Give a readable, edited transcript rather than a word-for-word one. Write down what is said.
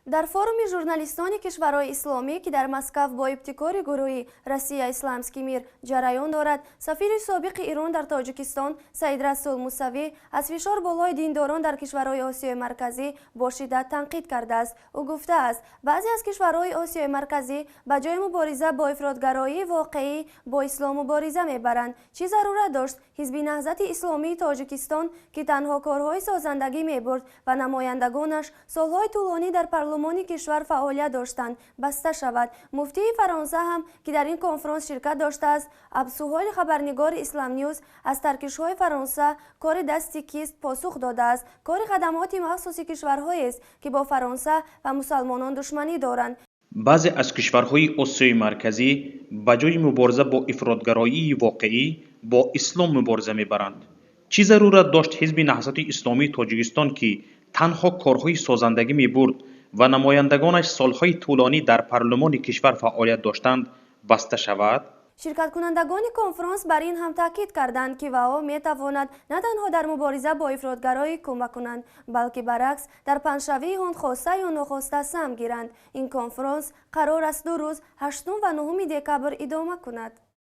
дар форуми журналистони кишварҳои исломӣ ки дар Москав бо ибтикори гурӯҳи Россия Исламский мир ҷараён дорад, сафири собиқи Ирон дар Тоҷикистон Саид Расул Мусавӣ аз фишор болои диндорон дар кишварҳои Осиёи марказӣ бо шиддат танқид кардааст. Ӯ гуфтааст, баъзе аз кишварҳои Осиёи марказӣ ба ҷои мубориза бо ифротгароии воқеӣ бо ислом мубориза мебаранд. Чӣ зарурат дошт Ҳизби наҳзати исломии Тоҷикистон, ки танҳо корҳои созандагӣ мебурд ва намояндагонаш солҳои тӯлонӣ дар парлумони кишвар фаъолият доштанд, баста шавад? Муфтии Фаронса ҳам, ки дар ин конфронс ширкат доштааст, абсуҳоли хабарнигори Ислам Ньюз аз таркишҳои Фаронса кори дасти кист посух додааст. Кори хадамоти махсуси кишварҳоест, ки бо Фаронса ва мусалмонон душманӣ доранд. баъзе аз кишварҳои Осиёи марказӣ ба ҷои мубориза бо ифротгароии воқеӣ бо ислом мубориза мебаранд. Чӣ зарурат дошт Ҳизби наҳзати исломии Тоҷикистон, ки танҳо корҳои созандагӣ мебурд ва намояндагонаш солҳои тӯлонӣ дар парлумони кишвар фаъолият доштанд, баста шавад? Ширкаткунандагони конфронс бар ин ҳам таъкид карданд, ки ВАО метавонад на танҳо дар мубориза бо ифротгароӣ кӯмак кунанд, балки баръакс дар панҷшавии он хоста ё нохоста саҳм гиранд. Ин конфронс қарор аст 2 рӯз 8 ва 9 декабр идома кунад.